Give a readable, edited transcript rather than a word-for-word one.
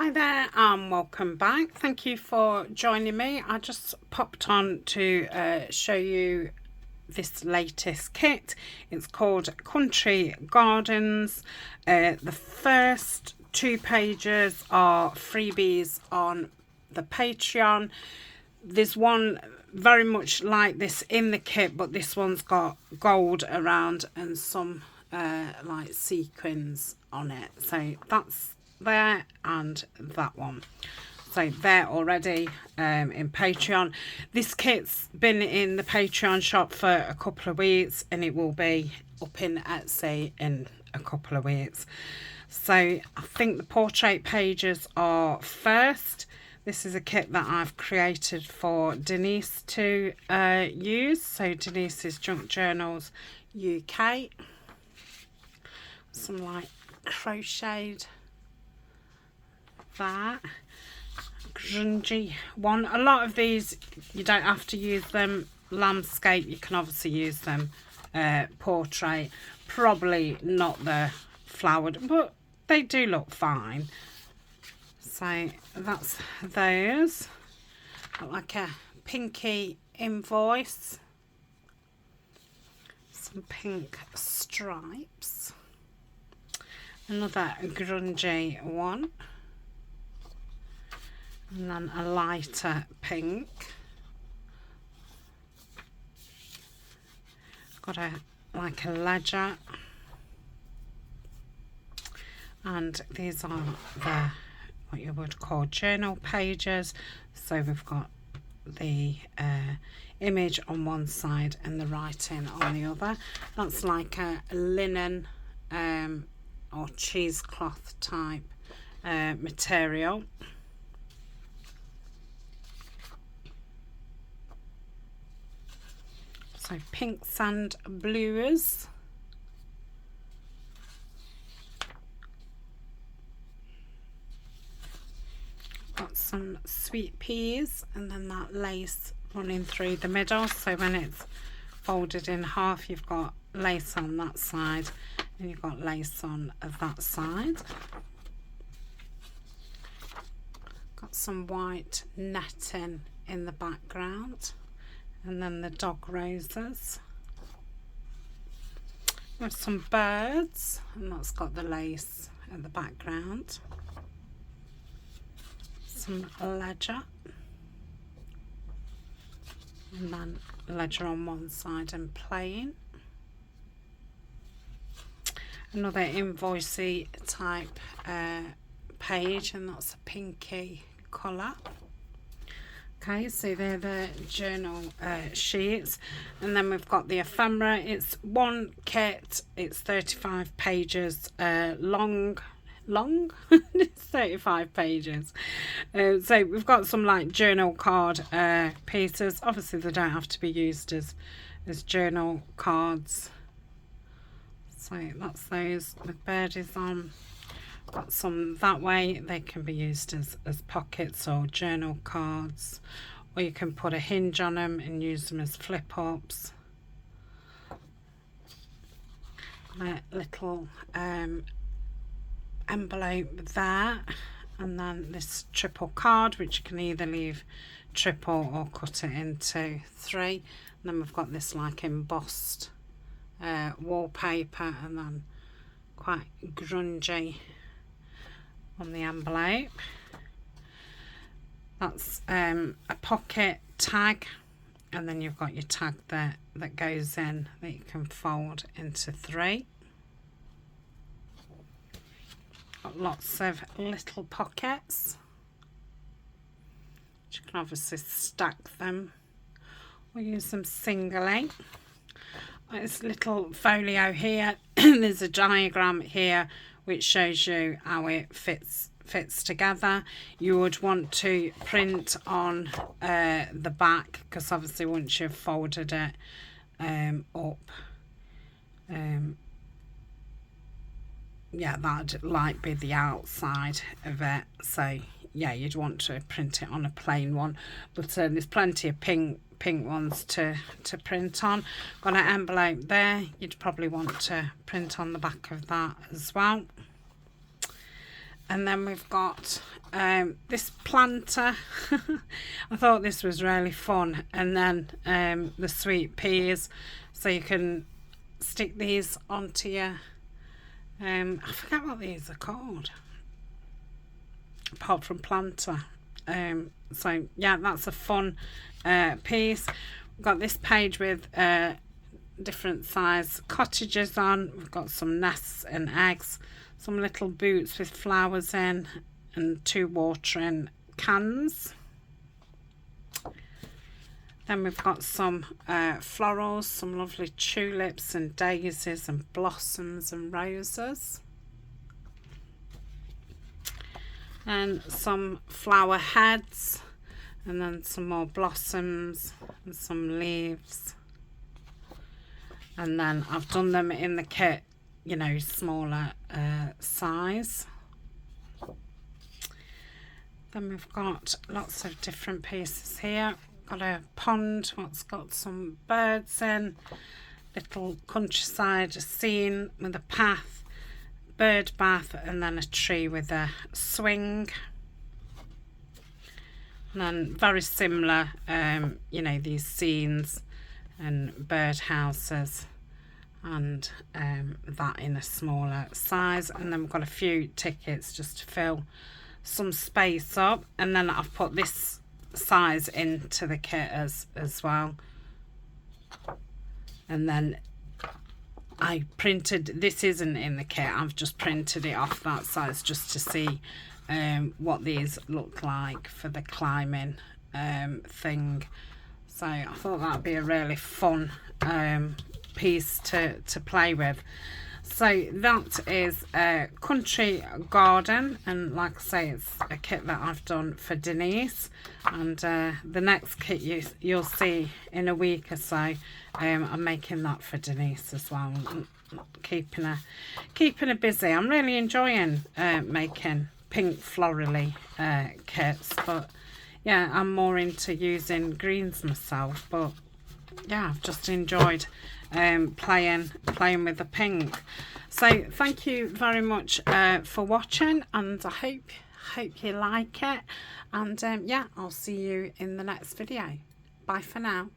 Hi there and welcome back. Thank you for joining me. I just popped on to show you this latest kit. It's called Country Gardens. The first 2 pages are freebies on the Patreon. There's one very much like this in the kit, but this one's got gold around and some like sequins on it. So that's there and that one. So they're already in Patreon. This kit's been in the Patreon shop for a couple of weeks and it will be up in Etsy in a couple of weeks. So I think the portrait pages are first. This is a kit that I've created for Denise to use. So Denise's Junk Journals UK. Some like crocheted that grungy one. A lot of these you don't have to use them landscape, you can obviously use them portrait, probably not the flowered, but they do look fine. So that's those. Got like a pinky invoice, some pink stripes, another grungy one, and then a lighter pink. Got a like a ledger, and these are the what you would call journal pages. So we've got the image on one side and the writing on the other. That's like a linen or cheesecloth type material. So pinks and blues. Got some sweet peas and then that lace running through the middle. So when it's folded in half, you've got lace on that side and you've got lace on that side. Got some white netting in the background. And then the dog roses with some birds, and that's got the lace at the background. Some ledger, and then ledger on one side and plain. Another invoicey type page, and that's a pinky colour. Okay, so they're the journal sheets, and then we've got the ephemera. It's one kit, it's 35 pages long. It's 35 pages. So we've got some like journal card pieces. Obviously they don't have to be used as journal cards. So that's those with birdies on. Got some that way, they can be used as pockets or journal cards, or you can put a hinge on them and use them as flip ups. A little envelope there, and then this triple card which you can either leave triple or cut it into 3. And then we've got this like embossed wallpaper, and then quite grungy on the envelope. That's a pocket tag, and then you've got your tag there that goes in that you can fold into 3. Got lots of little pockets. You can obviously stack them or use them singly. This little folio here, there's a diagram here which shows you how it fits together. You would want to print on the back, because obviously once you've folded it up, yeah, that'd like be the outside of it. So yeah, you'd want to print it on a plain one, but there's plenty of pink ones to print on. Got an envelope there, you'd probably want to print on the back of that as well. And then we've got this planter. I thought this was really fun. And then the sweet peas, so you can stick these onto your I forget what these are called apart from planter. So yeah, that's a fun piece. We've got this page with different size cottages on. We've got some nests and eggs, some little boots with flowers in, and 2 watering cans. Then we've got some florals, some lovely tulips and daisies and blossoms and roses. And some flower heads, and then some more blossoms and some leaves. And then I've done them in the kit, you know, smaller size. Then we've got lots of different pieces here. Got a pond what's got some birds in, little countryside scene with a path, bird bath, and then a tree with a swing. And then very similar, you know, these scenes and bird houses, and that in a smaller size. And then we've got a few tickets just to fill some space up, and then I've put this size into the kit as well. And then I printed, this isn't in the kit, I've just printed it off that size just to see what these look like for the climbing thing. So I thought that'd be a really fun piece to play with. So that is a country garden, and like I say, it's a kit that I've done for Denise, and the next kit you'll see in a week or so, I'm making that for Denise as well, keeping her busy. I'm really enjoying making pink florally kits, but yeah, I'm more into using greens myself, but yeah, I've just enjoyed playing with the pink. So thank you very much for watching, and I hope you like it, and yeah, I'll see you in the next video. Bye for now.